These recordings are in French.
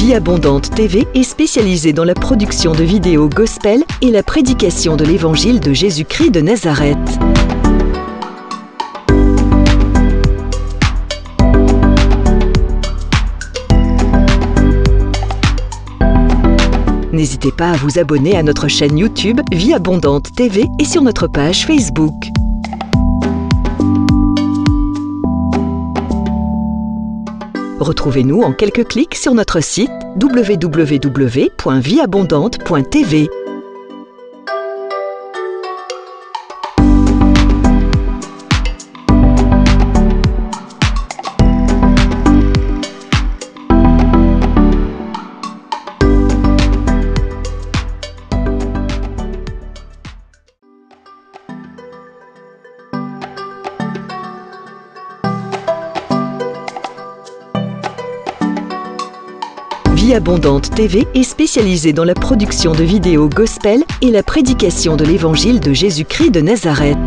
Vie Abondante TV est spécialisée dans la production de vidéos gospel et la prédication de l'évangile de Jésus-Christ de Nazareth. N'hésitez pas à vous abonner à notre chaîne YouTube Vie Abondante TV et sur notre page Facebook. Retrouvez-nous en quelques clics sur notre site www.vieabondante.tv. Vie Abondante TV est spécialisée dans la production de vidéos gospel et la prédication de l'évangile de Jésus-Christ de Nazareth.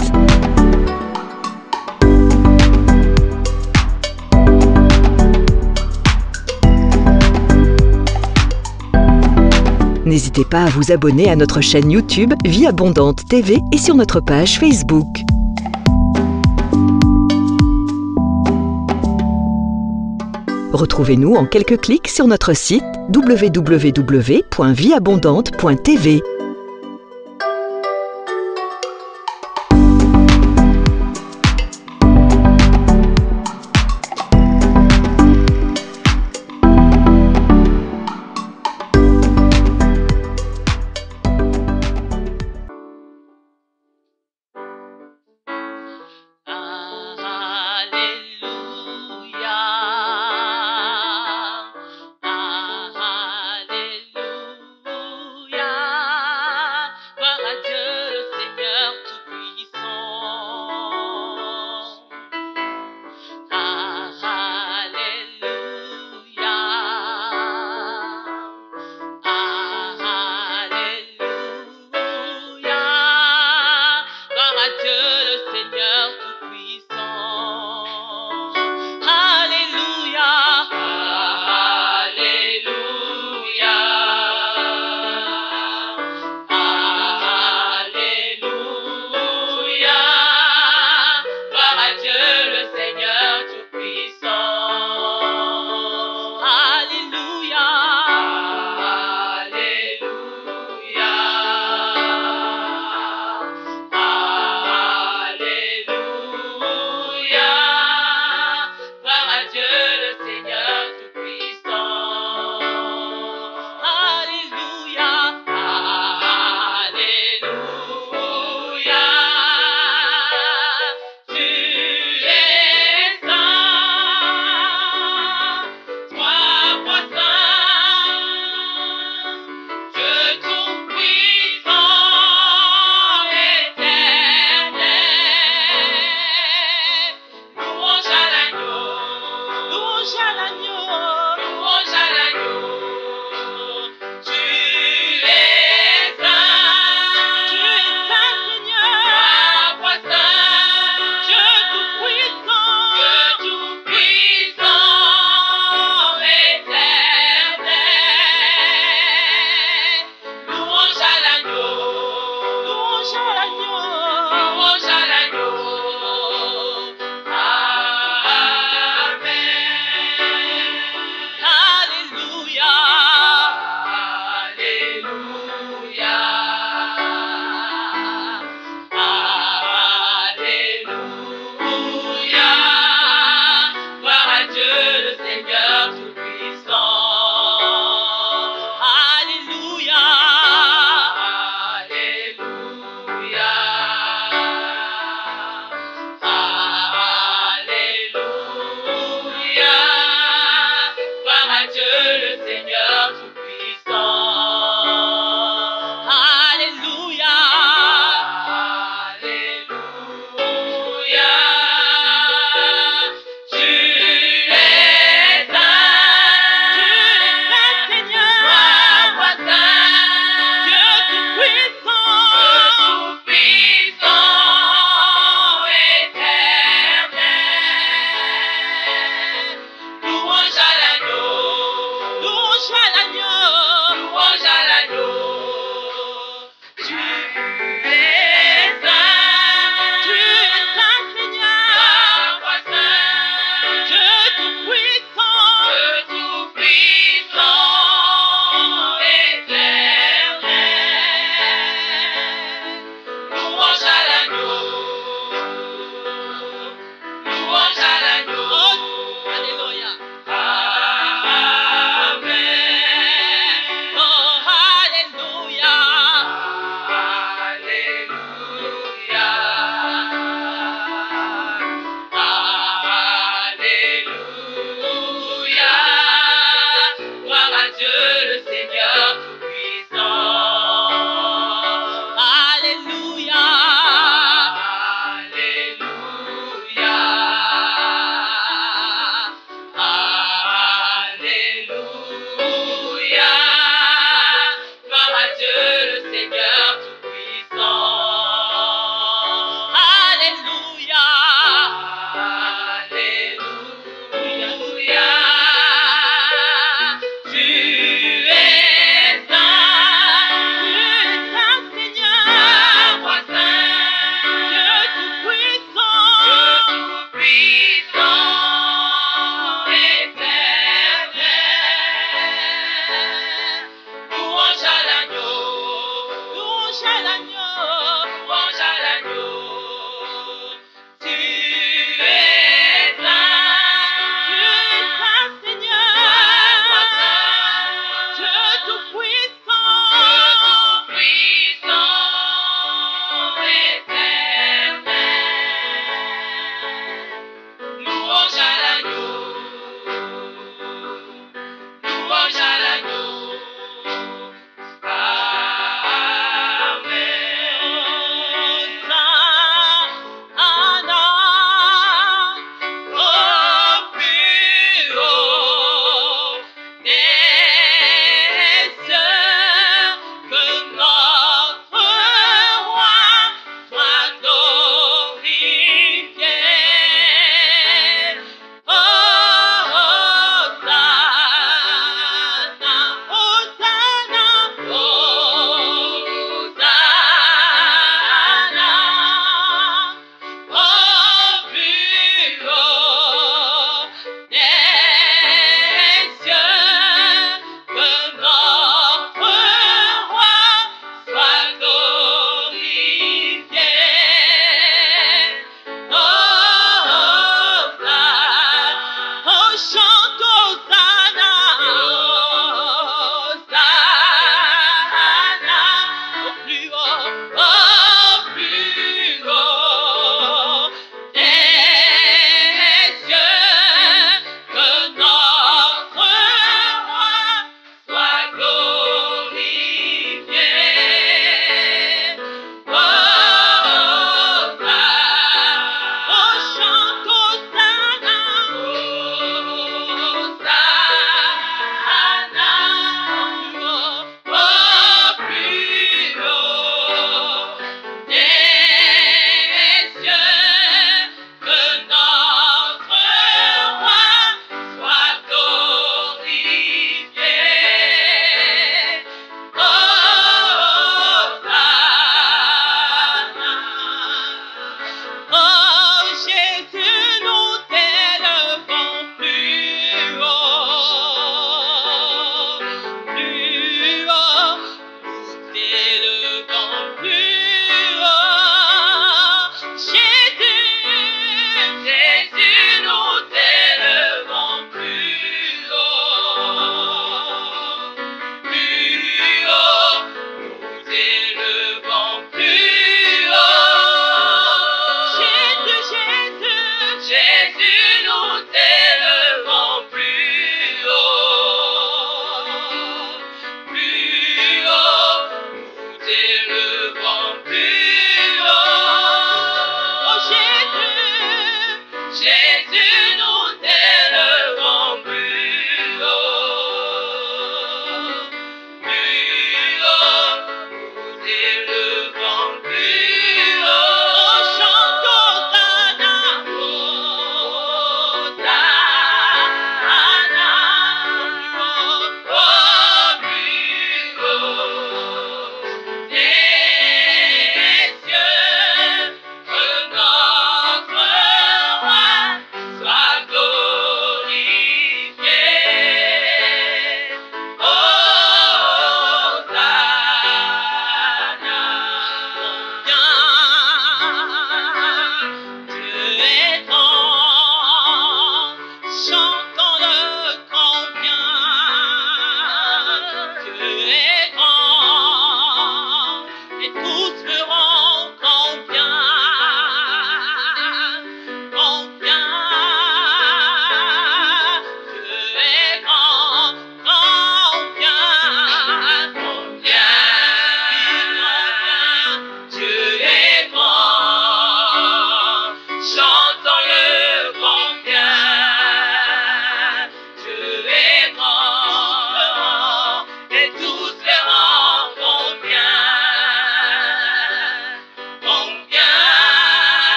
N'hésitez pas à vous abonner à notre chaîne YouTube Vie Abondante TV et sur notre page Facebook. Retrouvez-nous en quelques clics sur notre site www.vieabondante.tv.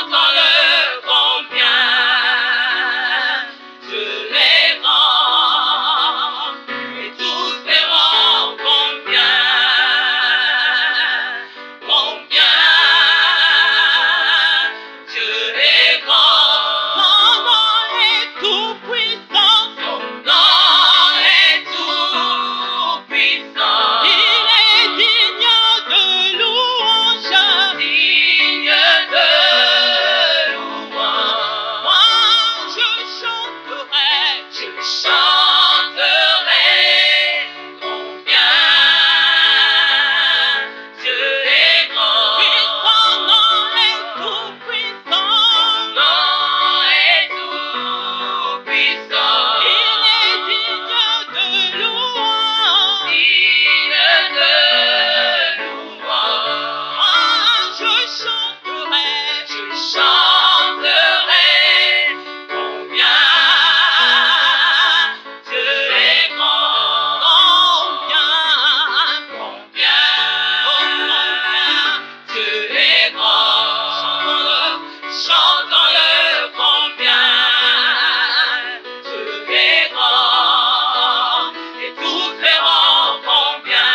chantons-le combien Dieu est grand, et tous verront combien Dieu est grand. Son nom est tout puissant, son nom est tout puissant. Il est digne de louange, digne de louange. Moi je chanterai combien Dieu est grand. Oui, son nom est tout puissant, son nom est tout puissant. Il est digne de louange, digne de louange. Moi je chanterai combien Dieu est grand, combien Dieu est grand. Chantons-le combien Dieu est grand, et tous verront combien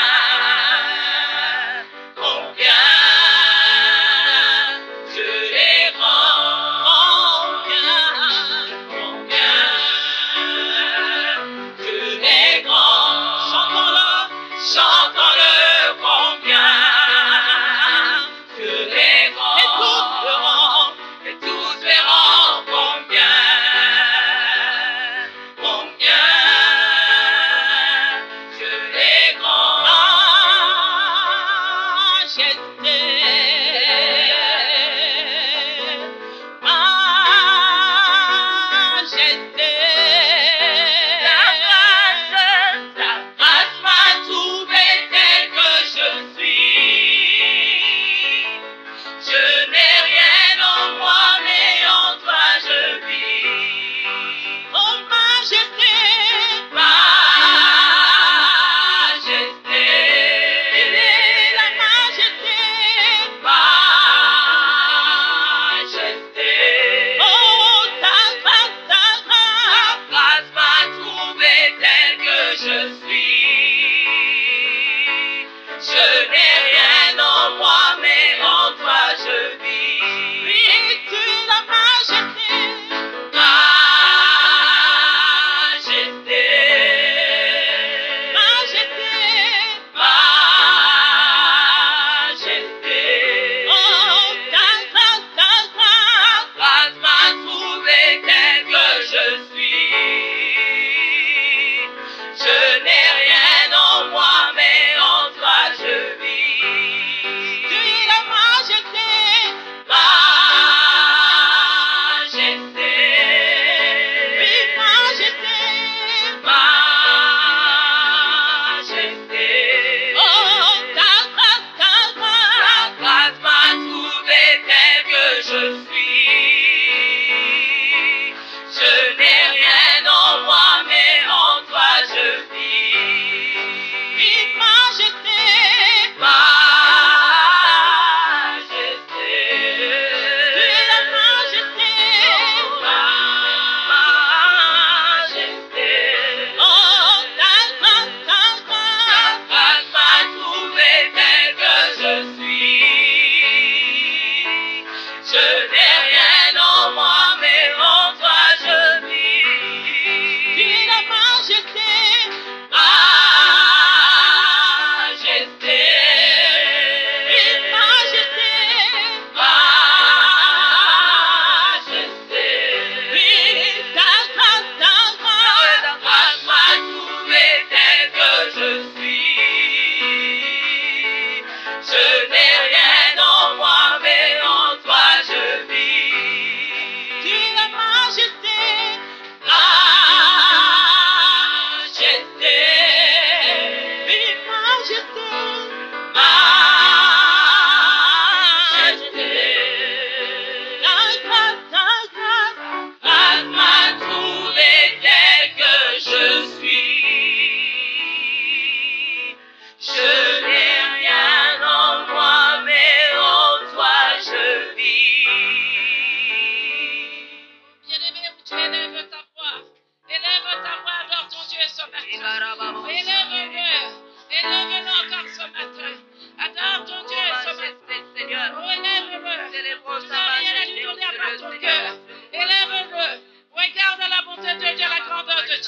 Dieu est grand, combien Dieu est grand. Chantons-le combien Dieu est grand, et tous verront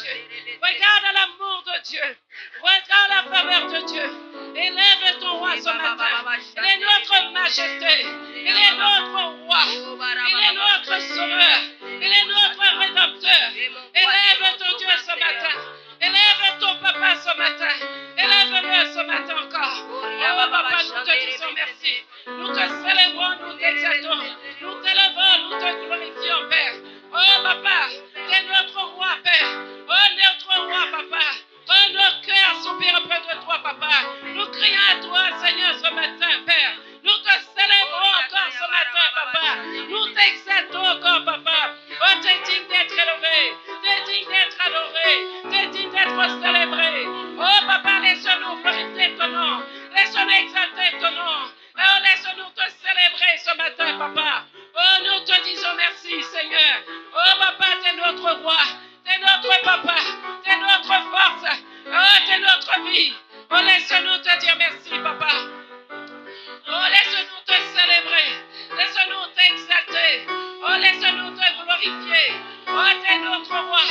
Dieu. Regarde l'amour de Dieu. Regarde la faveur de Dieu. Élève ton roi ce matin. Il est notre majesté. Il est notre roi. Il est notre sauveur. Il est notre rédempteur. Élève ton Dieu ce matin. Élève ton papa ce matin. Élève-le ce matin encore. Oh papa, nous te disons merci. Nous te célébrons, nous t'exaltons. Nous t'élevons, nous te glorifions, Père. Oh papa, tu es notre roi, Père. Oh notre roi, papa. Oh nos cœurs soupirent près de toi, papa. Nous crions à toi, Seigneur, ce matin, Père. Nous te célébrons encore ce matin, papa. Nous t'exaltons encore, papa. Oh, tu es digne d'être élevé. Tu es digne d'être adoré. Tu es digne d'être célébré. Oh, papa, laisse-nous glorifier ton nom. Laisse-nous exalter ton nom. Oh, laisse-nous te célébrer ce matin, papa. Oh, nous te disons merci, Seigneur. Oh, papa, tu es notre roi. Tu es notre papa. Tu es notre force. Oh, tu es notre vie. Oh, laisse-nous te dire merci, papa. Oh, laisse-nous te célébrer. Laisse-nous t'exalter. Oh, laisse-nous te glorifier. Oh, tu es notre roi.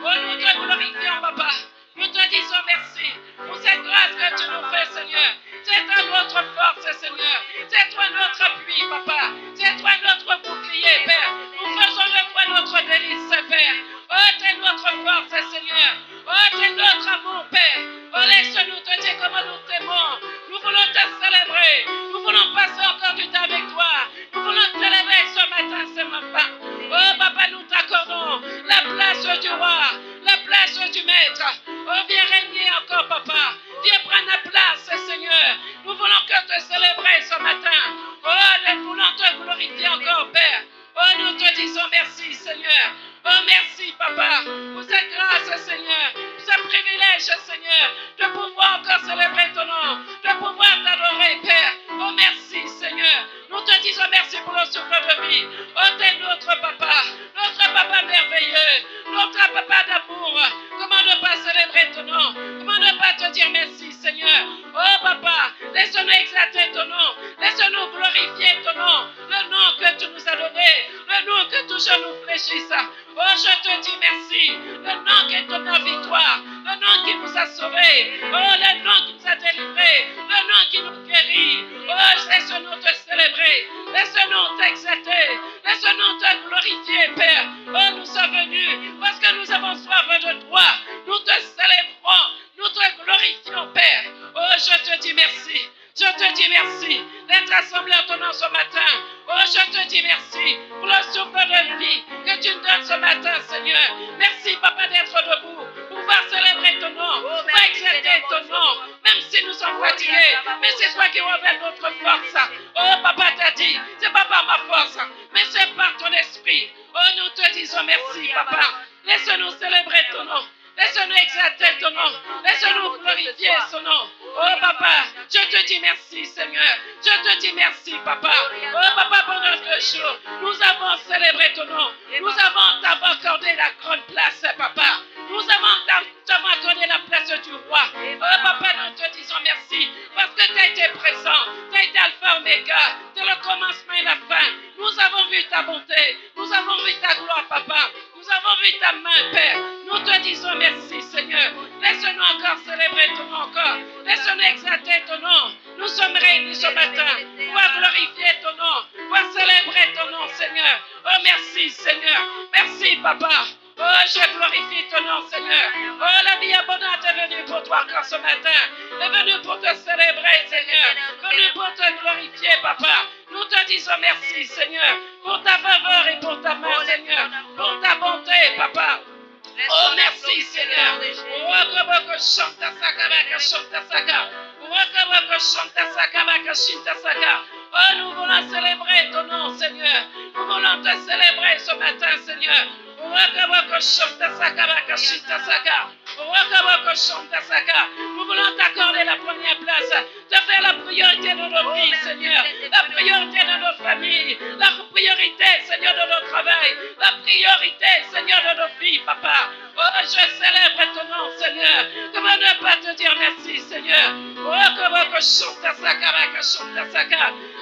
Oh, nous te glorifions, papa. Nous te disons merci pour cette grâce que tu nous fais, Seigneur. C'est toi notre force, Seigneur. C'est toi notre appui, papa. C'est toi notre bouclier, Père. Nous faisons de toi notre délice, Père. Oh, tu es notre force, Seigneur. Oh, tu es notre amour, Père. Oh, laisse-nous te dire comment nous t'aimons. Nous voulons te célébrer. Nous voulons passer encore du temps avec toi. Nous voulons te célébrer ce matin, ce matin. Oh, papa, nous t'accordons la place du roi, la place du maître. Oh, viens régner encore, papa. Viens prendre la place, Seigneur. Nous voulons que te célébrer ce matin. Oh, nous voulons te glorifier encore, Père. Oh, nous te disons merci, Seigneur. Oh, merci, papa, pour cette grâce, Seigneur, pour ce privilège, Seigneur, de pouvoir encore célébrer ton nom, de pouvoir t'adorer, Père. Oh, merci, Seigneur. Nous te disons merci pour le souffle de vie. Oh, t'es notre papa merveilleux, notre papa d'amour. Comment ne pas célébrer ton nom? Comment ne pas te dire merci, Seigneur? Oh, papa, laisse-nous exalter ton nom. Laisse-nous glorifier ton nom. Le nom que tu nous as donné, le nom que toujours nous fléchisse. Oh, je te dis merci. Le nom qui donne la victoire, le nom qui nous a sauvés. Oh, le nom qui nous a délivrés, le nom qui nous guérit. Oh, laisse-nous te célébrer. Laisse-nous t'exalter. Laisse-nous te glorifier, Père. Oh, nous sommes venus parce que nous avons soif de toi. Nous te célébrons. Nous te glorifions, Père. Oh, je te dis merci. Je te dis merci d'être assemblé à ton nom ce matin. Oh, je te dis merci pour le souffle de vie que tu nous donnes ce matin, Seigneur. Merci, papa, d'être debout, pour pouvoir célébrer ton nom, pour exalter ton nom, même si nous sommes fatigués. Mais c'est toi qui révèles notre force. Oh, papa t'a dit, c'est pas par ma force, mais c'est par ton esprit. Oh, nous te disons merci, papa. Laisse-nous célébrer ton nom. Laisse-nous exalter ton nom. Laisse-nous glorifier son nom. Oh, papa, je te dis merci, Seigneur. Je te dis merci, papa. Oh, papa, pendant ce jour, nous avons célébré ton nom. Nous avons t'avons accordé la grande place, papa. Nous avons accordé la place du roi. Oh, papa, nous te disons merci parce que tu as été présent. Tu as été alpha, oméga. Tu es le commencement et la fin. Nous avons vu ta bonté. Nous avons vu ta gloire, papa. Nous avons vu ta main, Père. Nous te disons merci, Seigneur. Laisse-nous encore célébrer ton nom encore. Laisse-nous exalter ton nom. Nous sommes réunis ce matin pour glorifier ton nom, pour célébrer ton nom, Seigneur. Oh, merci, Seigneur. Merci, papa. Oh, je glorifie ton nom, Seigneur. Oh, la vie abondante est venue pour toi encore ce matin. Est venue pour te célébrer, Seigneur. Venue pour te glorifier, papa. Nous te disons merci, Seigneur, pour ta faveur et pour ta main, Seigneur. Pour ta bonté, papa. Oh, merci, Seigneur. Oh, nous voulons célébrer ton nom, Seigneur. Nous voulons te célébrer ce matin, Seigneur. Nous voulons t'accorder la première place, te faire la priorité de nos vies, Seigneur, la priorité de nos familles, la priorité, Seigneur, de nos travail, la priorité, Seigneur, de nos vies, papa. Oh, je célèbre ton nom, Seigneur. Comment ne pas te dire merci, Seigneur?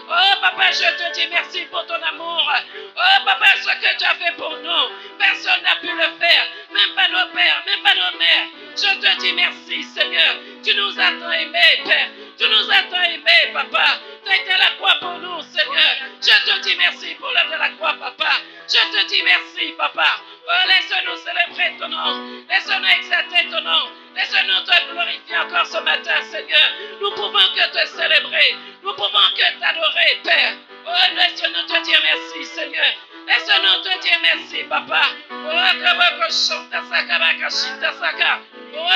Oh, papa, je te dis merci pour ton amour. Oh, papa, ce que tu as fait pour nous, personne n'a pu le faire. même pas nos pères, même pas nos mères. Je te dis merci, Seigneur. Tu nous as tant aimés, Père. Tu nous as tant aimés, Papa. Tu as été à la croix pour nous, Seigneur. Je te dis merci pour l'œuvre de la croix, Papa. Je te dis merci, Papa. Oh, laisse-nous célébrer ton nom. Laisse-nous exalter ton nom. Laisse-nous te glorifier encore ce matin, Seigneur. Nous pouvons que te célébrer. Nous pouvons que t'adorer, Père. Oh, laisse-nous te dire merci, Seigneur. Laisse-nous te dire merci, Papa. Oh, que chanta saka bakashita saka. Oh,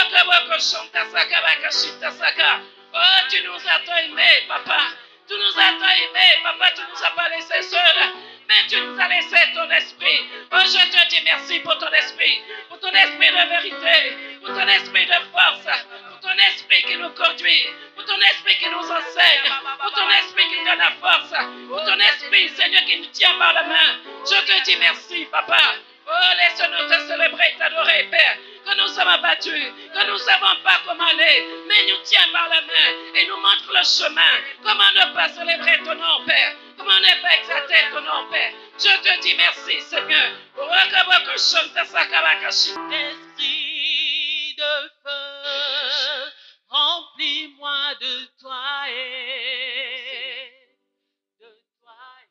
que chanta saka bakashita saka. Oh, tu nous as tant aimés, Papa. Tu nous as tant aimés, Papa. Tu nous as pas laissés seuls, mais tu nous as laissé ton esprit. Oh, je te dis merci pour ton esprit de vérité, pour ton esprit de force, pour ton esprit qui nous conduit, pour ton esprit qui nous enseigne, pour ton esprit qui donne la force, pour ton esprit, Seigneur, qui nous tient par la main. Je te dis merci, Papa. Oh, laisse-nous te célébrer, t'adorer, Père. Que nous sommes abattus, que nous ne savons pas comment aller, mais nous tient par la main et nous montre le chemin. Comment ne pas célébrer ton nom, Père? Comment ne pas exalter ton nom, Père? Je te dis merci, Seigneur. Esprit de feu, remplis-moi de toi et de toi et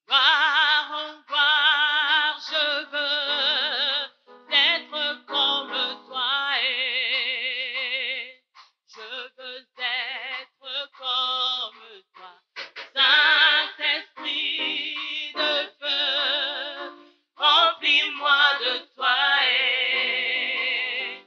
gloire en gloire, je veux être comme toi et je veux être comme toi. Saint-Esprit de feu, remplis-moi de toi et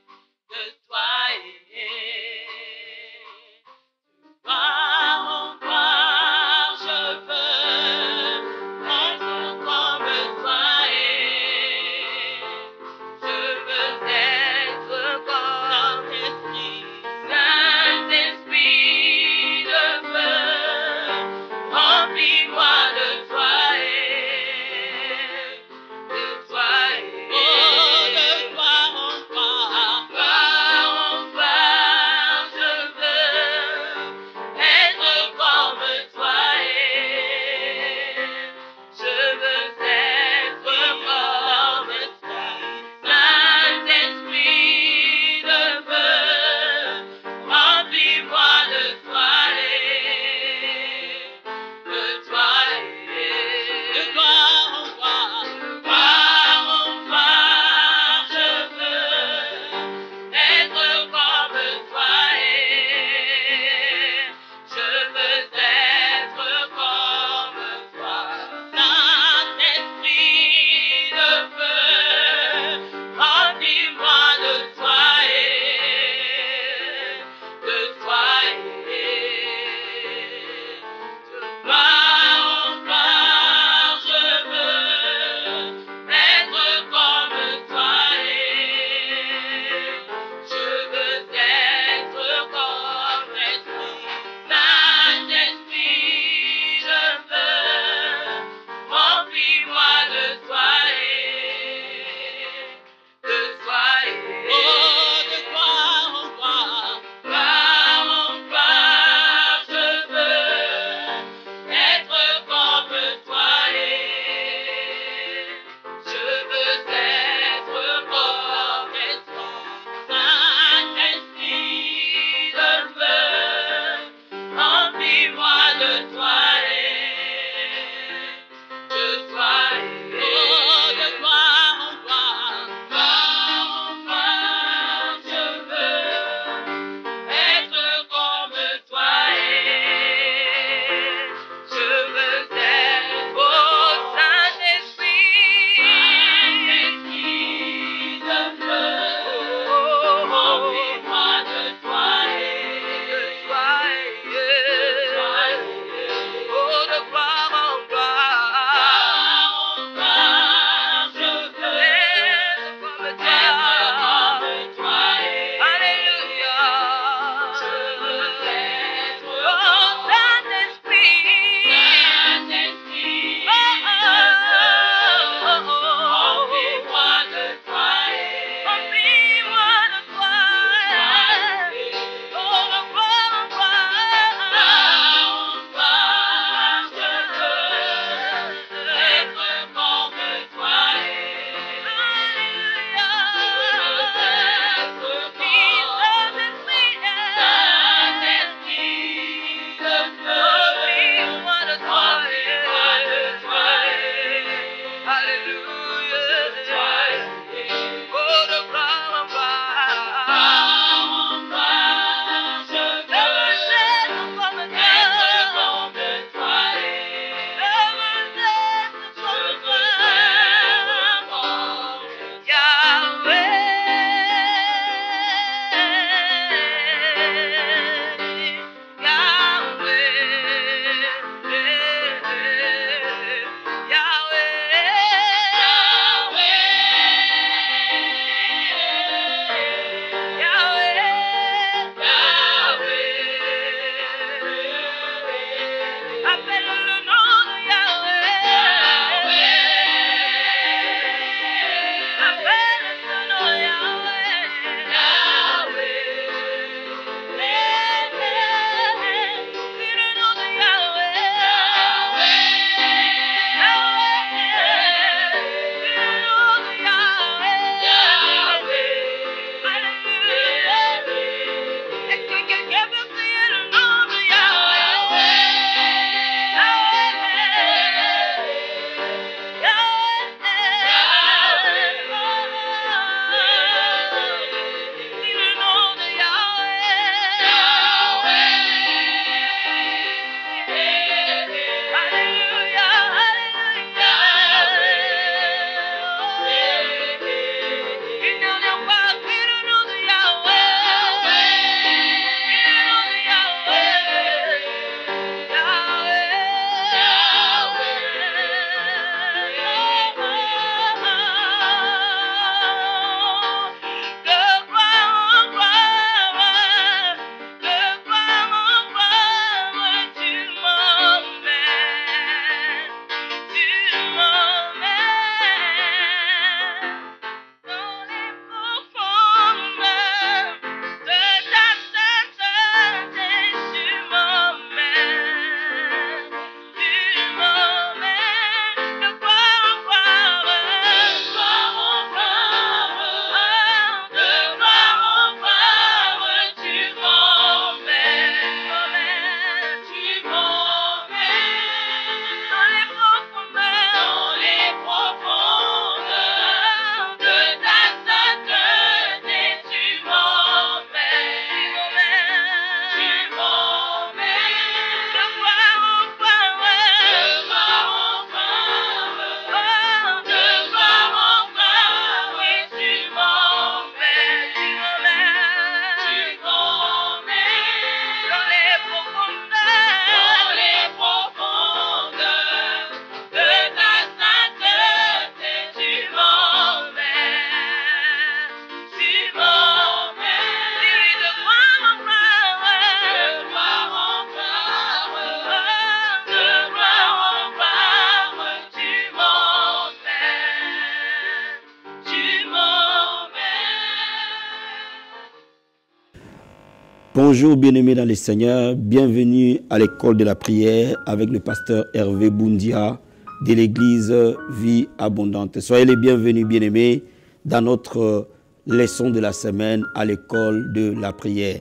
Bonjour bien-aimés dans le Seigneur, bienvenue à l'école de la prière avec le pasteur Hervé Boundia de l'église Vie Abondante. Soyez les bienvenus bien-aimés dans notre leçon de la semaine à l'école de la prière.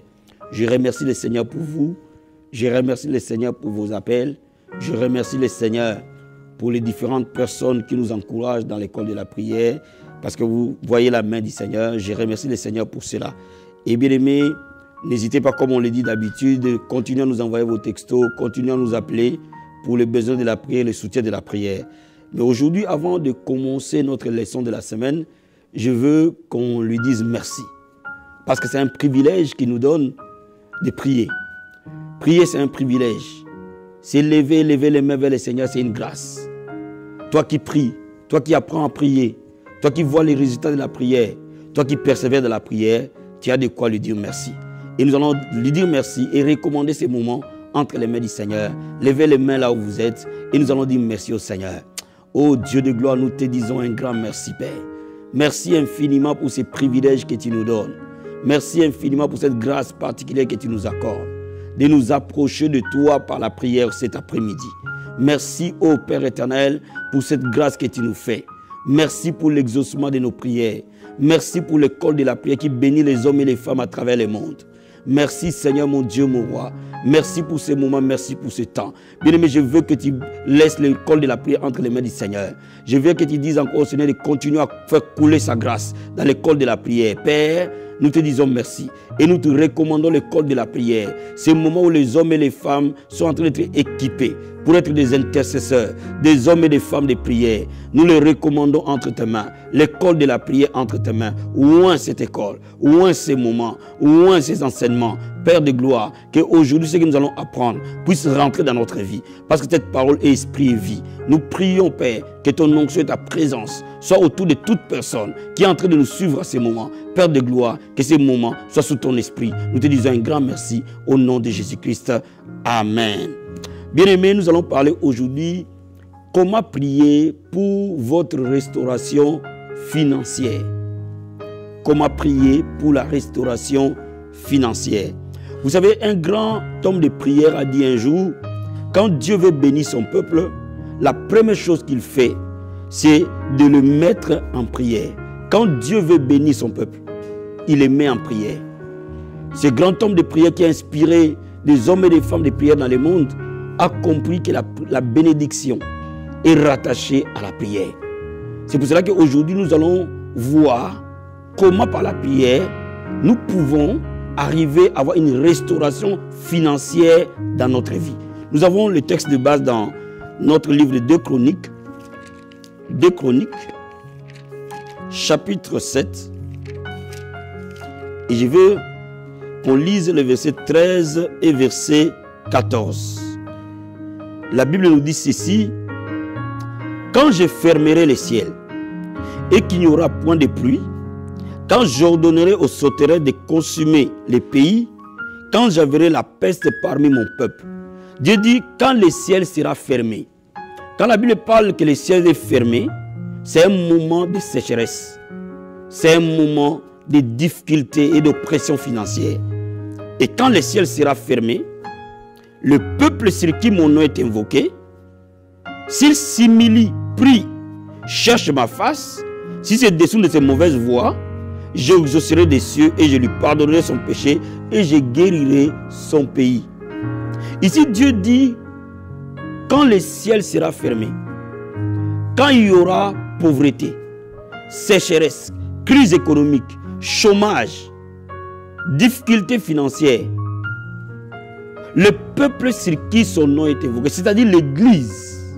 Je remercie le Seigneur pour vous, je remercie le Seigneur pour vos appels, je remercie le Seigneur pour les différentes personnes qui nous encouragent dans l'école de la prière parce que vous voyez la main du Seigneur, je remercie le Seigneur pour cela. Et bien-aimés, n'hésitez pas, comme on le dit d'habitude, continuez à nous envoyer vos textos, continuez à nous appeler pour les besoins de la prière, le soutien de la prière. Mais aujourd'hui, avant de commencer notre leçon de la semaine, je veux qu'on lui dise merci. Parce que c'est un privilège qu'il nous donne de prier. Prier, c'est un privilège. C'est lever les mains vers le Seigneur, c'est une grâce. Toi qui pries, toi qui apprends à prier, toi qui vois les résultats de la prière, toi qui persévères dans la prière, tu as de quoi lui dire merci. Et nous allons lui dire merci et recommander ces moments entre les mains du Seigneur. Levez les mains là où vous êtes et nous allons dire merci au Seigneur. Oh Dieu de gloire, nous te disons un grand merci Père. Merci infiniment pour ces privilèges que tu nous donnes. Merci infiniment pour cette grâce particulière que tu nous accordes. De nous approcher de toi par la prière cet après-midi. Merci ô Père éternel pour cette grâce que tu nous fais. Merci pour l'exaucement de nos prières. Merci pour l'école de la prière qui bénit les hommes et les femmes à travers le monde. Merci Seigneur mon Dieu, mon roi. Merci pour ces moments, merci pour ce temps. Bien-aimé, je veux que tu laisses l'école de la prière entre les mains du Seigneur. Je veux que tu dises encore au Seigneur de continuer à faire couler sa grâce dans l'école de la prière. Père, nous te disons merci et nous te recommandons l'école de la prière. C'est le moment où les hommes et les femmes sont en train d'être équipés pour être des intercesseurs, des hommes et des femmes de prière. Nous les recommandons entre tes mains. L'école de la prière entre tes mains. Loin cette école, loin ces moments, loin ces enseignements. Père de gloire, qu'aujourd'hui ce que nous allons apprendre puisse rentrer dans notre vie. Parce que cette parole est esprit et vie. Nous prions Père que ton onction et ta présence soient autour de toute personne qui est en train de nous suivre à ces moments. Père de gloire, que ces moments soient sous ton esprit. Nous te disons un grand merci au nom de Jésus-Christ. Amen. Bien-aimés, nous allons parler aujourd'hui comment prier pour votre restauration financière. Comment prier pour la restauration financière. Vous savez, un grand homme de prière a dit un jour, quand Dieu veut bénir son peuple, la première chose qu'il fait, c'est de le mettre en prière. Quand Dieu veut bénir son peuple, il les met en prière. Ce grand homme de prière qui a inspiré des hommes et des femmes de prière dans le monde a compris que la bénédiction est rattachée à la prière. C'est pour cela qu'aujourd'hui, nous allons voir comment par la prière, nous pouvons arriver à avoir une restauration financière dans notre vie. Nous avons le texte de base dans notre livre de 2 Chroniques. 2 Chroniques, chapitre 7. Et je veux qu'on lise le verset 13 et verset 14. La Bible nous dit ceci. Quand je fermerai les ciels et qu'il n'y aura point de pluie, quand j'ordonnerai aux sauterelles de consumer les pays, quand j'enverrai la peste parmi mon peuple. Dieu dit quand le ciel sera fermé. Quand la Bible parle que le ciel est fermé, c'est un moment de sécheresse. C'est un moment de difficulté et d'oppression financière. Et quand le ciel sera fermé, le peuple sur qui mon nom est invoqué, s'il s'humilie, prie, cherche ma face, si c'est dessous de ses mauvaises voies, j'exaucerai des cieux et je lui pardonnerai son péché et je guérirai son pays. Ici, Dieu dit, quand le ciel sera fermé, quand il y aura pauvreté, sécheresse, crise économique, chômage, difficultés financières, le peuple sur qui son nom est évoqué, c'est-à-dire l'Église.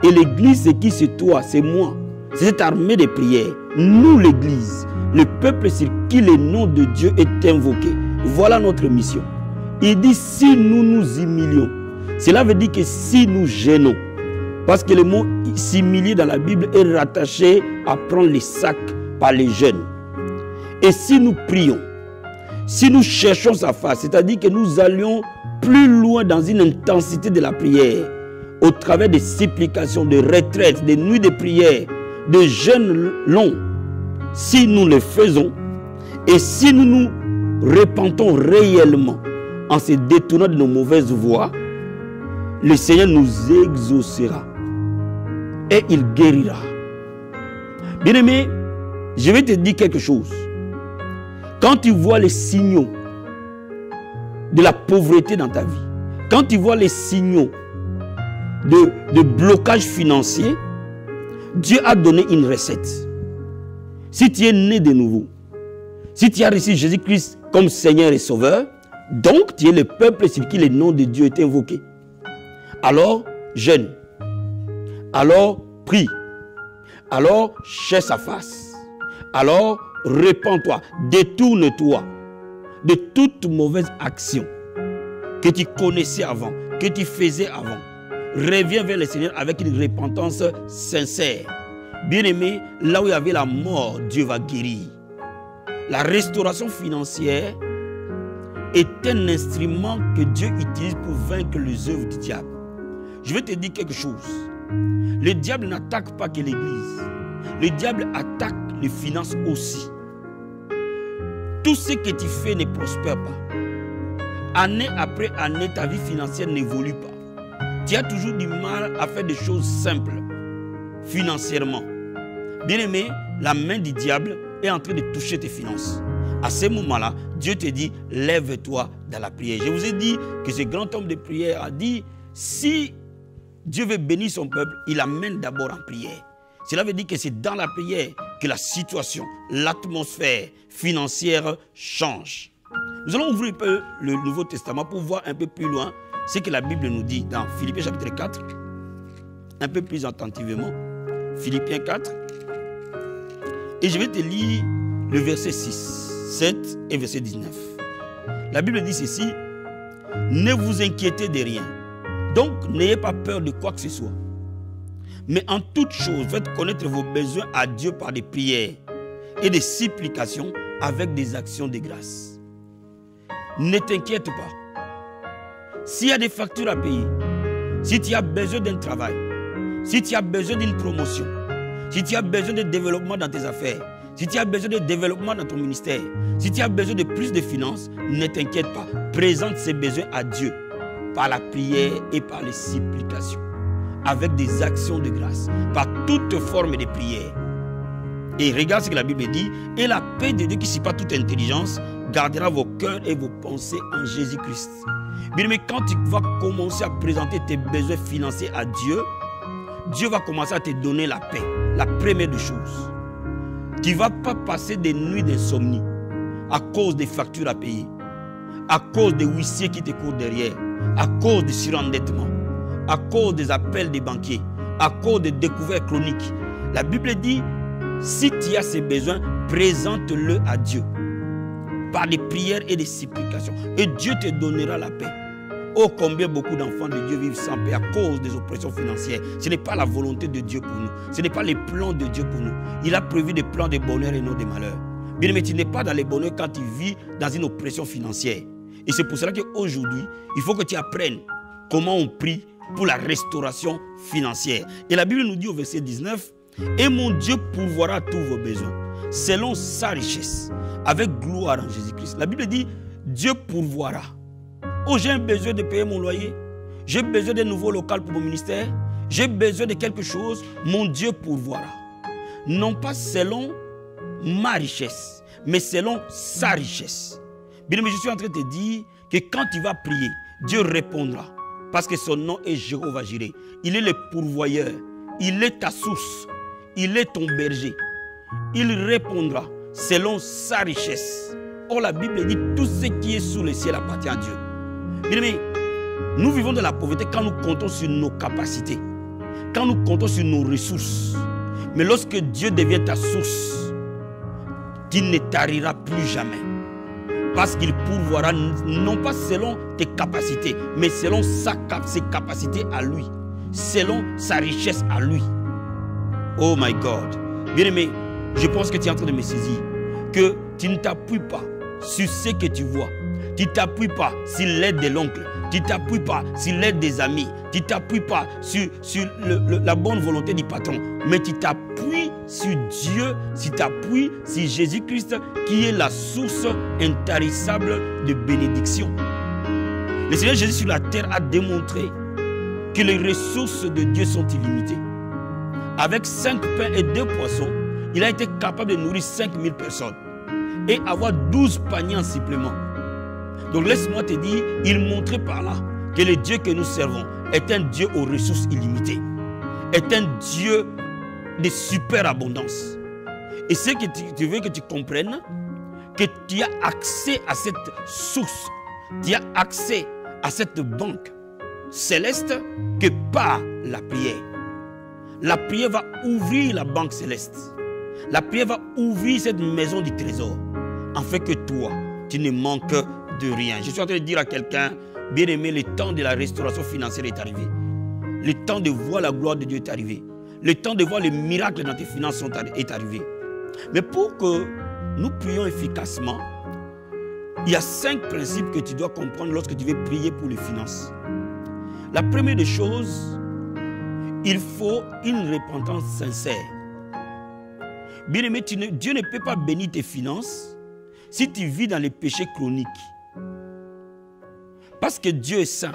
Et l'Église, c'est qui? C'est toi, c'est moi. C'est cette armée de prières. Nous, l'Église, le peuple sur qui le nom de Dieu est invoqué. Voilà notre mission. Il dit si nous nous humilions. Cela veut dire que si nous gênons. Parce que le mot s'humilier dans la Bible est rattaché à prendre les sacs par les jeunes. Et si nous prions, si nous cherchons sa face, c'est-à-dire que nous allions plus loin dans une intensité de la prière, au travers des supplications, de retraites, des nuits de prière, de jeûnes longs, si nous le faisons, et si nous nous repentons réellement en se détournant de nos mauvaises voies, le Seigneur nous exaucera et il guérira. Bien-aimé, je vais te dire quelque chose. Quand tu vois les signaux de la pauvreté dans ta vie, quand tu vois les signaux de blocage financier, Dieu a donné une recette. Si tu es né de nouveau, si tu as reçu Jésus-Christ comme Seigneur et Sauveur, donc tu es le peuple sur qui le nom de Dieu est invoqué. Alors jeûne, alors prie, alors cherche sa face, alors répands-toi, détourne-toi de toute mauvaise action que tu connaissais avant, que tu faisais avant. Reviens vers le Seigneur avec une repentance sincère. Bien-aimé, là où il y avait la mort, Dieu va guérir. La restauration financière est un instrument que Dieu utilise pour vaincre les œuvres du diable. Je vais te dire quelque chose. Le diable n'attaque pas que l'église. Le diable attaque les finances aussi. Tout ce que tu fais ne prospère pas. Année après année, ta vie financière n'évolue pas. Tu as toujours du mal à faire des choses simples, financièrement. Bien-aimé, la main du diable est en train de toucher tes finances. À ce moment-là, Dieu te dit, lève-toi dans la prière. Je vous ai dit que ce grand homme de prière a dit, si Dieu veut bénir son peuple, il amène d'abord en prière. Cela veut dire que c'est dans la prière que la situation, l'atmosphère financière change. Nous allons ouvrir un peu le Nouveau Testament pour voir un peu plus loin ce que la Bible nous dit dans Philippiens chapitre 4, un peu plus attentivement. Philippiens 4. Et je vais te lire le verset 6, 7 et verset 19. La Bible dit ceci, ne vous inquiétez de rien. Donc, n'ayez pas peur de quoi que ce soit. Mais en toute chose, faites connaître vos besoins à Dieu par des prières et des supplications avec des actions de grâce. Ne t'inquiète pas. S'il y a des factures à payer, si tu as besoin d'un travail, si tu as besoin d'une promotion, si tu as besoin de développement dans tes affaires, si tu as besoin de développement dans ton ministère, si tu as besoin de plus de finances, ne t'inquiète pas. Présente ces besoins à Dieu par la prière et par les supplications, avec des actions de grâce, par toute forme de prière. Et regarde ce que la Bible dit, et la paix de Dieu qui surpasse toute intelligence gardera vos cœurs et vos pensées en Jésus-Christ. Bien, mais quand tu vas commencer à présenter tes besoins financiers à Dieu, Dieu va commencer à te donner la paix, la première des choses. Tu ne vas pas passer des nuits d'insomnie à cause des factures à payer, à cause des huissiers qui te courent derrière, à cause du surendettement, à cause des appels des banquiers, à cause des découvertes chroniques. La Bible dit, si tu as ces besoins, présente-le à Dieu par des prières et des supplications. Et Dieu te donnera la paix. Oh, combien beaucoup d'enfants de Dieu vivent sans paix à cause des oppressions financières. Ce n'est pas la volonté de Dieu pour nous. Ce n'est pas les plans de Dieu pour nous. Il a prévu des plans de bonheur et non de malheur. Bien, mais tu n'es pas dans les bonheurs quand tu vis dans une oppression financière. Et c'est pour cela qu'aujourd'hui, il faut que tu apprennes comment on prie pour la restauration financière. Et la Bible nous dit au verset 19, « Et mon Dieu pourvoira tous vos besoins, selon sa richesse, avec gloire en Jésus-Christ. » La Bible dit, Dieu pourvoira. Oh, j'ai besoin de payer mon loyer. J'ai besoin d'un nouveau local pour mon ministère. J'ai besoin de quelque chose. Mon Dieu pourvoira. Non pas selon ma richesse, mais selon sa richesse. Bien, mais je suis en train de te dire que quand tu vas prier, Dieu répondra. Parce que son nom est Jéhovah Jireh. Il est le pourvoyeur. Il est ta source. Il est ton berger. Il répondra selon sa richesse. Or, la Bible dit tout ce qui est sous le ciel appartient à Dieu. Bien aimé, nous vivons de la pauvreté quand nous comptons sur nos capacités, quand nous comptons sur nos ressources. Mais lorsque Dieu devient ta source, tu ne tariras plus jamais. Parce qu'il pourvoira non pas selon tes capacités, mais selon ses capacités à lui, selon sa richesse à lui. Oh my God. Bien aimé, je pense que tu es en train de me saisir, que tu ne t'appuies pas sur ce que tu vois. Tu ne t'appuies pas sur l'aide de l'oncle. Tu ne t'appuies pas sur l'aide des amis. Tu ne t'appuies pas sur la bonne volonté du patron. Mais tu t'appuies sur Dieu, tu t'appuies sur Jésus-Christ qui est la source intarissable de bénédiction. Le Seigneur Jésus sur la terre a démontré que les ressources de Dieu sont illimitées. Avec 5 pains et 2 poissons, il a été capable de nourrir 5000 personnes et avoir 12 paniers en supplément. Donc laisse-moi te dire, il montrait par là que le Dieu que nous servons est un Dieu aux ressources illimitées, est un Dieu de super abondance. Et c'est que tu veux que tu comprennes que tu as accès à cette source, tu as accès à cette banque céleste que par la prière. La prière va ouvrir la banque céleste. La prière va ouvrir cette maison du trésor, afin que toi, tu ne manques de rien. Je suis en train de dire à quelqu'un, bien aimé, le temps de la restauration financière est arrivé. Le temps de voir la gloire de Dieu est arrivé. Le temps de voir les miracles dans tes finances est arrivé. Mais pour que nous prions efficacement, il y a 5 principes que tu dois comprendre lorsque tu veux prier pour les finances. La première des choses, il faut une repentance sincère. Bien aimé, Dieu ne peut pas bénir tes finances si tu vis dans les péchés chroniques. Parce que Dieu est saint.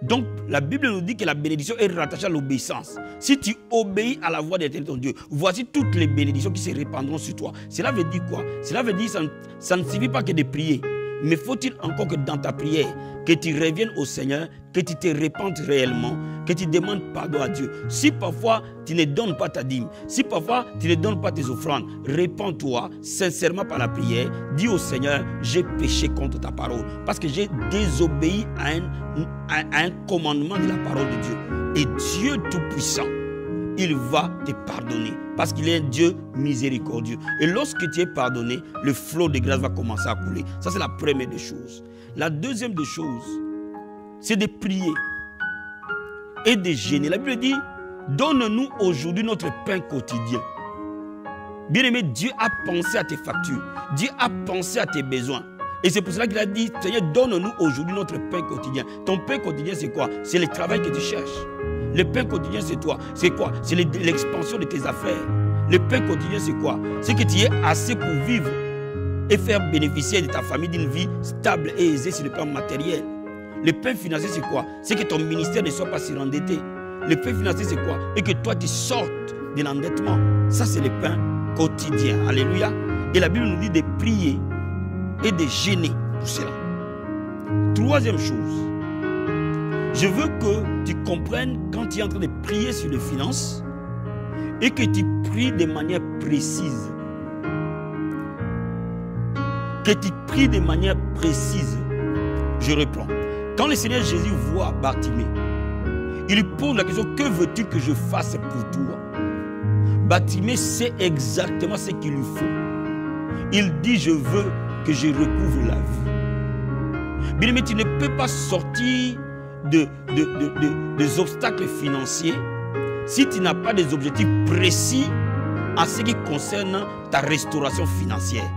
Donc, la Bible nous dit que la bénédiction est rattachée à l'obéissance. Si tu obéis à la voix d'Éternel ton Dieu, voici toutes les bénédictions qui se répandront sur toi. Cela veut dire quoi? Cela veut dire que ça ne suffit pas que de prier. Mais faut-il encore que dans ta prière, que tu reviennes au Seigneur, que tu te répandes réellement, que tu demandes pardon à Dieu. Si parfois tu ne donnes pas ta dîme, si parfois tu ne donnes pas tes offrandes, répands-toi sincèrement par la prière. Dis au Seigneur, j'ai péché contre ta parole parce que j'ai désobéi à un commandement de la parole de Dieu. Et Dieu Tout-Puissant, il va te pardonner parce qu'il est un Dieu miséricordieux. Et lorsque tu es pardonné, le flot de grâce va commencer à couler. Ça, c'est la première des choses. La deuxième des choses, c'est de prier et de jeûner. La Bible dit, donne-nous aujourd'hui notre pain quotidien. Bien aimé, Dieu a pensé à tes factures. Dieu a pensé à tes besoins. Et c'est pour cela qu'il a dit, Seigneur, donne-nous aujourd'hui notre pain quotidien. Ton pain quotidien, c'est quoi? C'est le travail que tu cherches. Le pain quotidien, c'est toi. C'est quoi? C'est l'expansion de tes affaires. Le pain quotidien, c'est quoi? C'est que tu es assez pour vivre et faire bénéficier de ta famille d'une vie stable et aisée sur le plan matériel. Le pain financier, c'est quoi? C'est que ton ministère ne soit pas surendetté. Le pain financier, c'est quoi? Et que toi, tu sortes de l'endettement. Ça, c'est le pain quotidien. Alléluia. Et la Bible nous dit de prier et de jeûner pour cela. Troisième chose, je veux que tu comprennes quand tu es en train de prier sur les finances et que tu pries de manière précise. Que tu pries de manière précise. Je reprends. Quand le Seigneur Jésus voit Bartimée, il lui pose la question, que veux-tu que je fasse pour toi? Bartimée sait exactement ce qu'il lui faut. Il dit, je veux que je recouvre la vie. Bien aimé, tu ne peux pas sortir des obstacles financiers si tu n'as pas des objectifs précis en ce qui concerne ta restauration financière.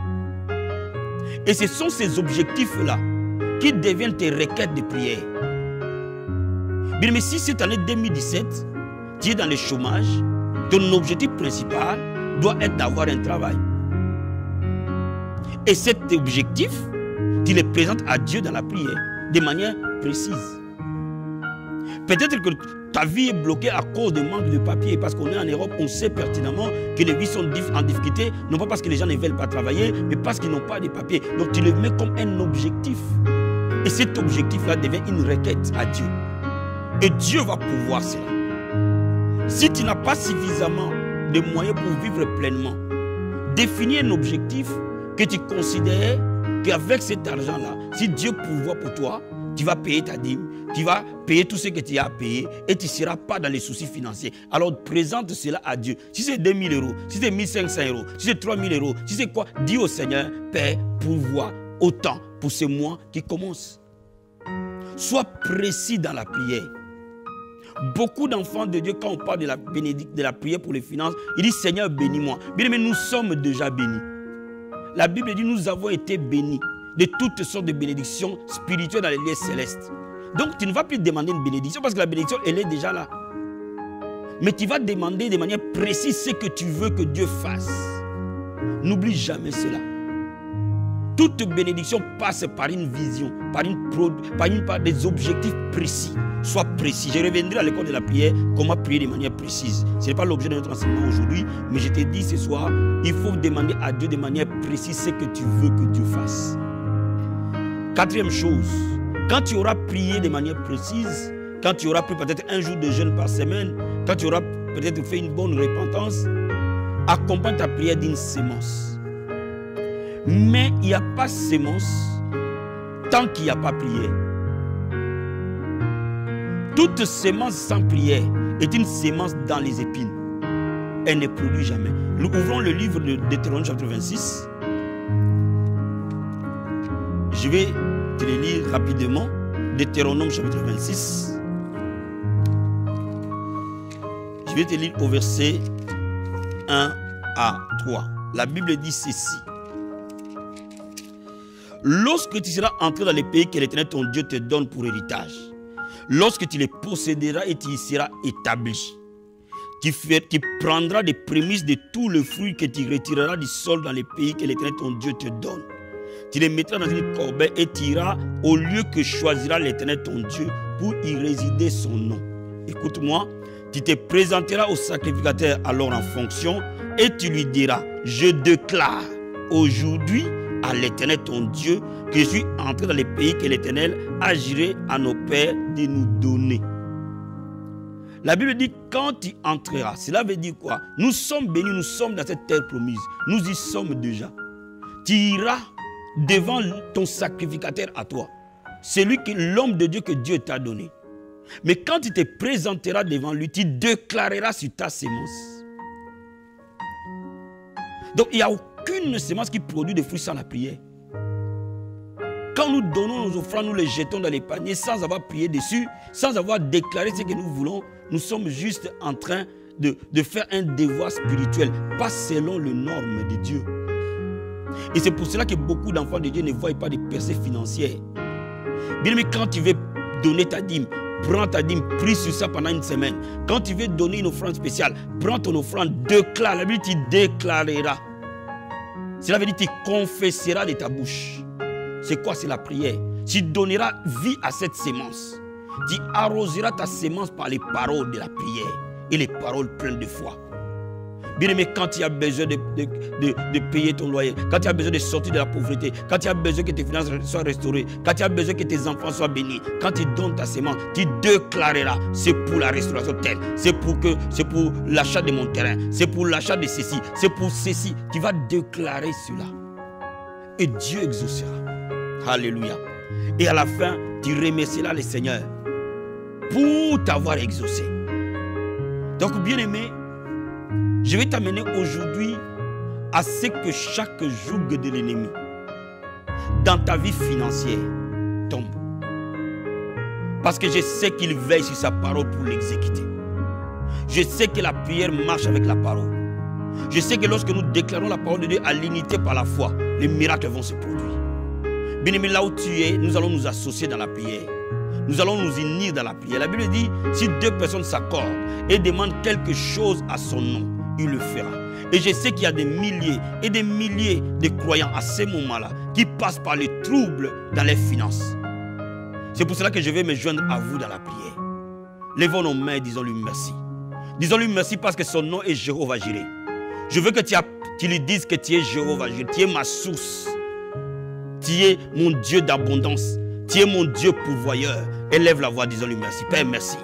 Et ce sont ces objectifs-là qui deviennent tes requêtes de prière. Bien, mais si cette année 2017, tu es dans le chômage, ton objectif principal doit être d'avoir un travail. Et cet objectif, tu le présentes à Dieu dans la prière de manière précise. Peut-être que ta vie est bloquée à cause de manque de papier. Parce qu'on est en Europe, on sait pertinemment que les vies sont en difficulté. Non pas parce que les gens ne veulent pas travailler, mais parce qu'ils n'ont pas de papier. Donc tu le mets comme un objectif. Et cet objectif-là devient une requête à Dieu. Et Dieu va pouvoir cela. Si tu n'as pas suffisamment de moyens pour vivre pleinement, définis un objectif que tu considères qu'avec cet argent-là, si Dieu pourvoit pour toi, tu vas payer ta dîme, tu vas payer tout ce que tu as à payer et tu ne seras pas dans les soucis financiers. Alors présente cela à Dieu. Si c'est 2 000 euros, si c'est 1 500 euros, si c'est 3 000 euros, si c'est quoi, dis au Seigneur, Père, pourvois autant pour ce mois qui commence. Sois précis dans la prière. Beaucoup d'enfants de Dieu, quand on parle de la prière pour les finances, ils disent Seigneur, bénis-moi. Bien, mais nous sommes déjà bénis. La Bible dit nous avons été bénis. de toutes sortes de bénédictions spirituelles dans les lieux célestes. Donc tu ne vas plus demander une bénédiction parce que la bénédiction, elle est déjà là. Mais tu vas demander de manière précise ce que tu veux que Dieu fasse. N'oublie jamais cela. Toute bénédiction passe par une vision, par des objectifs précis. Sois précis. Je reviendrai à l'école de la prière, comment prier de manière précise. Ce n'est pas l'objet de notre enseignement aujourd'hui, mais je t'ai dit ce soir, il faut demander à Dieu de manière précise ce que tu veux que Dieu fasse. Quatrième chose, quand tu auras prié de manière précise, quand tu auras pris peut-être un jour de jeûne par semaine, quand tu auras peut-être fait une bonne repentance, accompagne ta prière d'une sémence. Mais il n'y a pas sémence tant qu'il n'y a pas prière. Toute sémence sans prière est une sémence dans les épines. Elle ne produit jamais. Nous ouvrons le livre de Deutéronome chapitre 26. Je vais te le lire rapidement. Deutéronome chapitre 26. Je vais te lire au verset 1 à 3. La Bible dit ceci. Lorsque tu seras entré dans les pays que l'Éternel ton Dieu te donne pour héritage, lorsque tu les posséderas et tu y seras établi, tu prendras des prémices de tout le fruit que tu retireras du sol dans les pays que l'Éternel ton Dieu te donne. Tu les mettras dans une corbeille et tu iras au lieu que choisira l'Éternel ton Dieu pour y résider son nom. Écoute-moi, tu te présenteras au sacrificateur alors en fonction et tu lui diras, je déclare aujourd'hui à l'Éternel ton Dieu que je suis entré dans les pays que l'Éternel a juré à nos pères de nous donner. La Bible dit quand tu entreras, cela veut dire quoi? Nous sommes bénis, nous sommes dans cette terre promise. Nous y sommes déjà. Tu iras devant ton sacrificateur à toi, celui que l'homme de Dieu que Dieu t'a donné. Mais quand tu te présenteras devant lui, tu déclareras sur ta sémence. Donc il n'y a aucune sémence qui produit des fruits sans la prière. Quand nous donnons nos offrandes, nous les jetons dans les paniers sans avoir prié dessus, sans avoir déclaré ce que nous voulons, nous sommes juste en train de faire un devoir spirituel, pas selon les normes de Dieu. Et c'est pour cela que beaucoup d'enfants de Dieu ne voient pas de percées financières. Bien aimé, quand tu veux donner ta dîme, prends ta dîme, prie sur ça pendant une semaine. Quand tu veux donner une offrande spéciale, prends ton offrande, déclare. La Bible dit, tu déclareras. Cela veut dire que tu confesseras de ta bouche. C'est quoi? C'est la prière. Tu donneras vie à cette sémence. Tu arroseras ta sémence par les paroles de la prière et les paroles pleines de foi. Bien aimé, quand tu as besoin de payer ton loyer, quand tu as besoin de sortir de la pauvreté, quand tu as besoin que tes finances soient restaurées, quand tu as besoin que tes enfants soient bénis, quand tu donnes ta sémence, tu déclareras, c'est pour la restauration telle, c'est pour l'achat de mon terrain, c'est pour l'achat de ceci, c'est pour ceci. Tu vas déclarer cela. Et Dieu exaucera. Alléluia. Et à la fin, tu remercieras le Seigneur pour t'avoir exaucé. Donc, bien aimé, je vais t'amener aujourd'hui à ce que chaque joug de l'ennemi dans ta vie financière tombe. Parce que je sais qu'il veille sur sa parole pour l'exécuter. Je sais que la prière marche avec la parole. Je sais que lorsque nous déclarons la parole de Dieu à l'unité par la foi, les miracles vont se produire. Bien aimé, là où tu es, nous allons nous associer dans la prière. Nous allons nous unir dans la prière. La Bible dit, si deux personnes s'accordent et demandent quelque chose à son nom, il le fera. Et je sais qu'il y a des milliers et des milliers de croyants à ce moment-là qui passent par les troubles dans les finances. C'est pour cela que je vais me joindre à vous dans la prière. Levons nos mains et disons-lui merci. Disons-lui merci parce que son nom est Jéhovah Jireh. Je veux que tu lui dises que tu es Jéhovah Jireh. Tu es ma source. Tu es mon Dieu d'abondance. Tu es mon Dieu pourvoyeur. Élève la voix, disons-lui merci. Père, merci.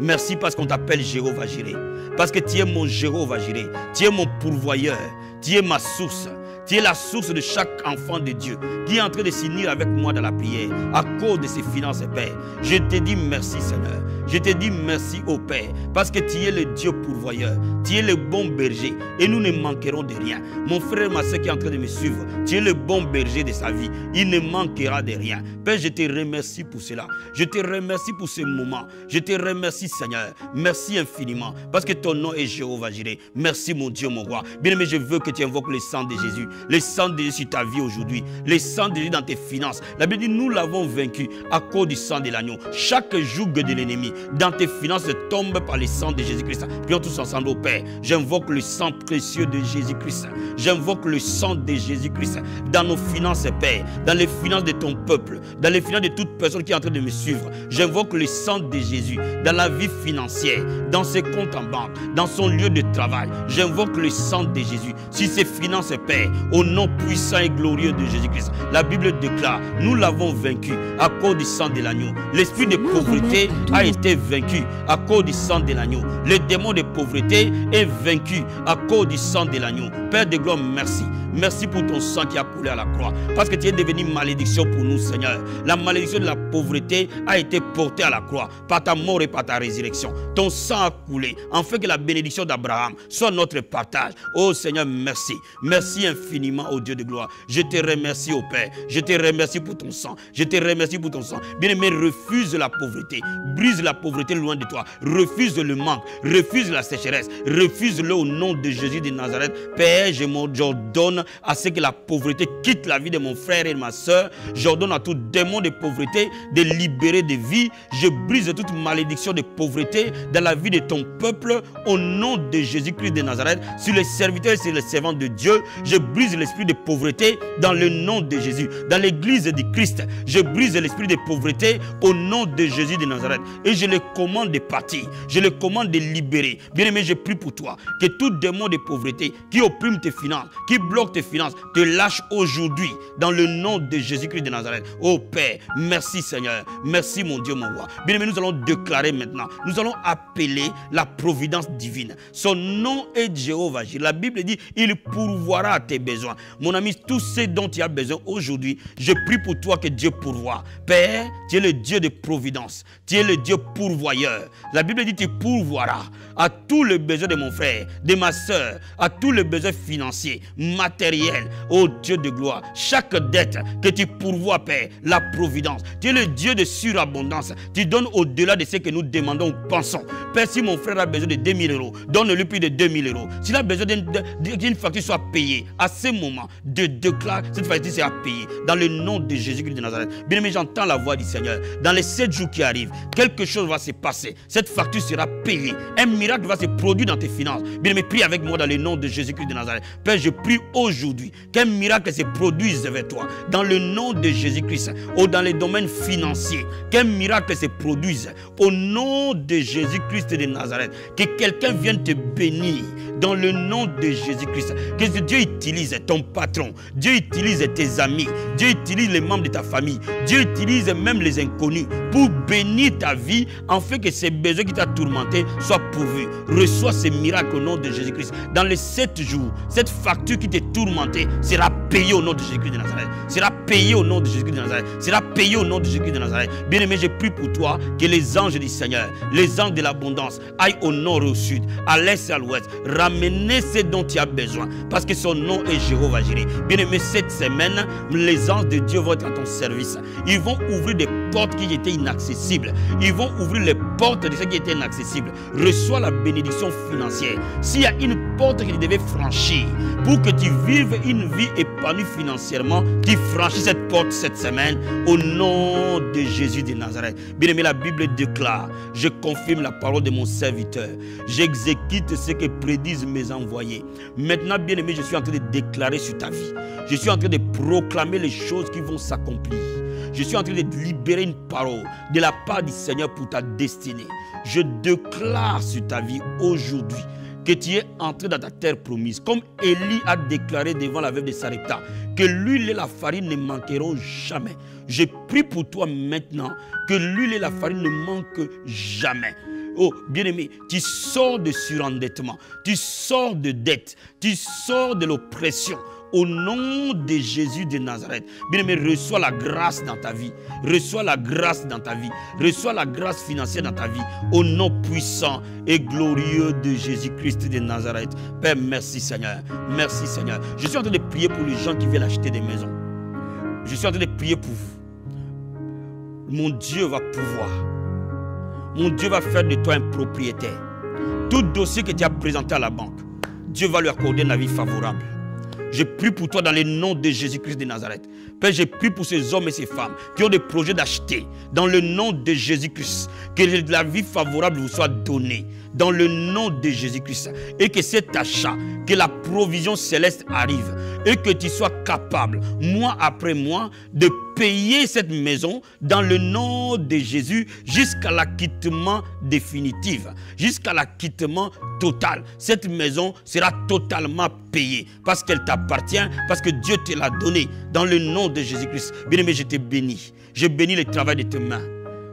Merci parce qu'on t'appelle Jéhovah Jireh. Parce que tu es mon Jéhovah Jireh. Tu es mon pourvoyeur. Tu es ma source. Tu es la source de chaque enfant de Dieu qui est en train de s'unir avec moi dans la prière à cause de ses finances, Père. Je te dis merci, Seigneur. Je te dis merci, ô Père, parce que tu es le Dieu pourvoyeur. Tu es le bon berger et nous ne manquerons de rien. Mon frère, ma soeur qui est en train de me suivre, tu es le bon berger de sa vie. Il ne manquera de rien. Père, je te remercie pour cela. Je te remercie pour ce moment. Je te remercie, Seigneur. Merci infiniment parce que ton nom est Jéhovah Jireh. Merci, mon Dieu, mon roi. Bien-aimé, je veux que tu invoques le sang de Jésus Le sang de Jésus sur ta vie aujourd'hui. Le sang de Jésus dans tes finances. La Bible dit, nous l'avons vaincu à cause du sang de l'agneau. Chaque joug de l'ennemi dans tes finances tombe par le sang de Jésus-Christ. Prions tous ensemble au Père. J'invoque le sang précieux de Jésus-Christ. J'invoque le sang de Jésus-Christ dans nos finances, Père, dans les finances de ton peuple, dans les finances de toute personne qui est en train de me suivre. J'invoque le sang de Jésus dans la vie financière, dans ses comptes en banque, dans son lieu de travail. J'invoque le sang de Jésus sur ses finances, Père, au nom puissant et glorieux de Jésus-Christ. La Bible déclare, nous l'avons vaincu à cause du sang de l'agneau. L'esprit de pauvreté a été vaincu à cause du sang de l'agneau. Le démon de pauvreté est vaincu à cause du sang de l'agneau. Père de gloire, merci. Merci pour ton sang qui a coulé à la croix. Parce que tu es devenu malédiction pour nous, Seigneur. La malédiction de la pauvreté a été portée à la croix par ta mort et par ta résurrection. Ton sang a coulé, afin que la bénédiction d'Abraham soit notre partage. Oh Seigneur, merci. Merci infiniment, oh Dieu de gloire. Je te remercie, oh Père. Je te remercie pour ton sang. Je te remercie pour ton sang. Bien-aimé, refuse la pauvreté. Brise la pauvreté loin de toi. Refuse le manque. Refuse la sécheresse. Refuse-le au nom de Jésus de Nazareth. Père, j'ordonne à ce que la pauvreté quitte la vie de mon frère et de ma soeur. J'ordonne à tout démon de pauvreté de libérer des vies. Je brise toute malédiction de pauvreté dans la vie de ton peuple au nom de Jésus-Christ de Nazareth. Sur les serviteurs et sur les servants de Dieu, je brise l'esprit de pauvreté dans le nom de Jésus. Dans l'église du Christ, je brise l'esprit de pauvreté au nom de Jésus de Nazareth. Et je le commande de partir. Je le commande de libérer. Bien-aimé, je prie pour toi que tout démon de pauvreté qui opprime tes finances, qui bloque tes finances, te lâche aujourd'hui dans le nom de Jésus-Christ de Nazareth. Oh Père, merci Seigneur. Merci mon Dieu, mon roi. Bien-aimé, nous allons déclarer maintenant. Nous allons appeler la providence divine. Son nom est Jéhovah. La Bible dit, il pourvoira à tes besoins. Mon ami, tout ce dont tu as besoin aujourd'hui, je prie pour toi que Dieu pourvoie. Père, tu es le Dieu de providence. Tu es le Dieu pourvoyeur. La Bible dit, tu pourvoiras à tous les besoins de mon frère, de ma soeur, à tous les besoins financiers, matériels. Oh Dieu de gloire, chaque dette que tu pourvois, Père, la providence. Tu es le Dieu de surabondance. Tu donnes au-delà de ce que nous demandons ou pensons. Père, si mon frère a besoin de 2000 euros, donne-lui plus de 2000 euros. S'il a besoin qu'une facture soit payée, à ce moment, de déclare cette facture sera payée dans le nom de Jésus-Christ de Nazareth. Bien aimé, j'entends la voix du Seigneur. Dans les 7 jours qui arrivent, quelque chose va se passer. Cette facture sera payée. Un miracle va se produire dans tes finances. Bien aimé, prie avec moi dans le nom de Jésus-Christ de Nazareth. Père, je prie aujourd'hui qu'un miracle se produise vers toi. Dans le nom de Jésus-Christ, ou dans les domaines financiers, qu'un miracle se produise au nom de Jésus-Christ de Nazareth. Que quelqu'un vienne te bénir dans le nom de Jésus-Christ. Que Dieu utilise ton patron, Dieu utilise tes amis, Dieu utilise les membres de ta famille, Dieu utilise même les inconnus pour bénir ta vie, afin que ces besoins qui t'ont tourmenté soient pourvus. Reçois ces miracles au nom de Jésus-Christ. Dans les 7 jours, cette facture qui t'est tourmentée sera payée au nom de Jésus-Christ de Nazareth. Sera payée au nom de Jésus-Christ de Nazareth. Sera payée au nom de Jésus-Christ de Nazareth. Bien-aimé, je prie pour toi que les anges du Seigneur, les anges de l'abondance, aillent au nord et au sud, à l'est et à l'ouest, ramener ce dont tu as besoin, parce que son nom est Jéhovah Jireh. Bien-aimé, cette semaine, les anges de Dieu vont être à ton service. Ils vont ouvrir des portes qui étaient inaccessibles. Ils vont ouvrir les portes de ce qui était inaccessible. Reçois la bénédiction financière. S'il y a une porte que tu devais franchir pour que tu vives une vie épanouie financièrement, tu franchis cette porte cette semaine au nom de Jésus de Nazareth. Bien-aimé, la Bible déclare, je confirme la parole de mon serviteur. J'exécute ce que prédisent mes envoyés. Maintenant, bien-aimé, je suis en train de déclarer sur ta vie. Je suis en train de proclamer les choses qui vont s'accomplir. Je suis en train de libérer une parole de la part du Seigneur pour ta destinée. Je déclare sur ta vie aujourd'hui que tu es entré dans ta terre promise. Comme Élie a déclaré devant la veuve de Sarepta, que l'huile et la farine ne manqueront jamais. Je prie pour toi maintenant que l'huile et la farine ne manquent jamais. Oh, bien-aimé, tu sors de surendettement, tu sors de dette, tu sors de l'oppression. Au nom de Jésus de Nazareth, bien-aimé, reçois la grâce dans ta vie. Reçois la grâce dans ta vie. Reçois la grâce financière dans ta vie. Au nom puissant et glorieux de Jésus-Christ de Nazareth. Père, merci Seigneur. Merci Seigneur. Je suis en train de prier pour les gens qui veulent acheter des maisons. Je suis en train de prier pour vous. Mon Dieu va pouvoir. Mon Dieu va faire de toi un propriétaire. Tout dossier que tu as présenté à la banque, Dieu va lui accorder un avis favorable. je prie pour toi dans le nom de Jésus-Christ de Nazareth. Père, je prie pour ces hommes et ces femmes qui ont des projets d'acheter. Dans le nom de Jésus-Christ, que la vie favorable vous soit donnée. Dans le nom de Jésus-Christ. Et que cet achat, que la provision céleste arrive. Et que tu sois capable, mois après mois, de payer cette maison dans le nom de Jésus jusqu'à l'acquittement définitif, jusqu'à l'acquittement total. Cette maison sera totalement payée parce qu'elle t'appartient, parce que Dieu te l'a donnée dans le nom de Jésus-Christ. Bien-aimé, je te bénis. Je bénis le travail de tes mains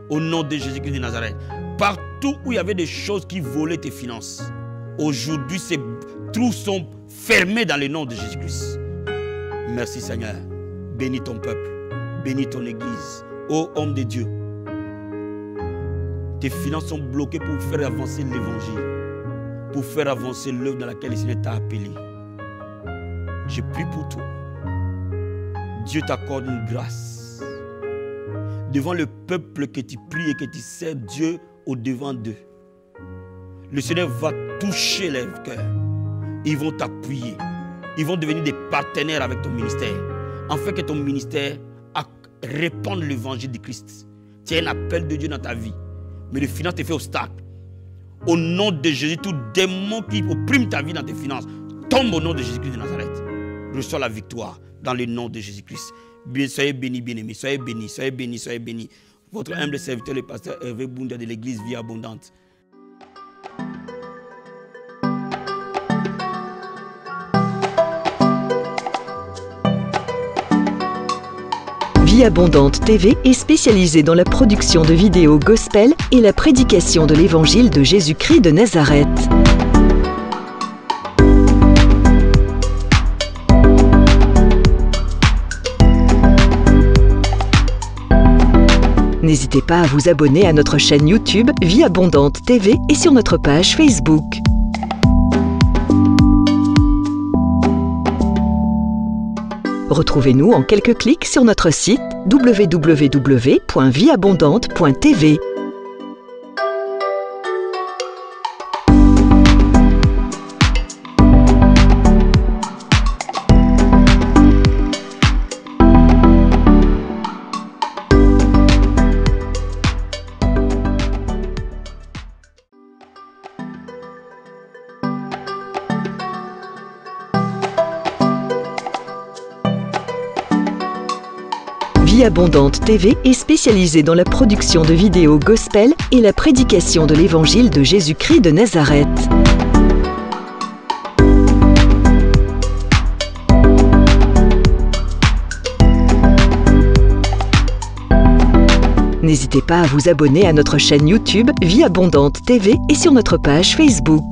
au nom de Jésus-Christ de Nazareth. Partout où il y avait des choses qui volaient tes finances, aujourd'hui ces trous sont fermés dans le nom de Jésus-Christ. Merci Seigneur. Bénis ton peuple. Bénis ton église. Ô homme de Dieu, tes finances sont bloquées pour faire avancer l'évangile, pour faire avancer l'œuvre dans laquelle le Seigneur t'a appelé. Je prie pour toi. Dieu t'accorde une grâce. Devant le peuple que tu pries et que tu sers Dieu au-devant d'eux, le Seigneur va toucher les cœurs. Ils vont t'appuyer. Ils vont devenir des partenaires avec ton ministère. Afin que ton ministère répande l'évangile de Christ. Tu as un appel de Dieu dans ta vie. Mais les finances te fait obstacle. Au nom de Jésus, tout démon qui opprime ta vie dans tes finances, tombe au nom de Jésus-Christ de Nazareth. Reçois la victoire dans le nom de Jésus-Christ. Soyez bénis, bien-aimés. Soyez bénis, soyez bénis, soyez bénis. Votre humble serviteur, le pasteur Hervé Boundia de l'église Vie Abondante. Vie Abondante TV est spécialisée dans la production de vidéos gospel et la prédication de l'évangile de Jésus-Christ de Nazareth. N'hésitez pas à vous abonner à notre chaîne YouTube Vie Abondante TV et sur notre page Facebook. Retrouvez-nous en quelques clics sur notre site www.vieabondante.tv. Vie Abondante TV est spécialisée dans la production de vidéos gospel et la prédication de l'évangile de Jésus-Christ de Nazareth. N'hésitez pas à vous abonner à notre chaîne YouTube Vie Abondante TV et sur notre page Facebook.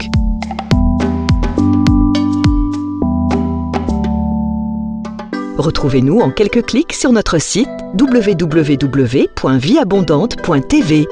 Retrouvez-nous en quelques clics sur notre site www.vieabondante.tv.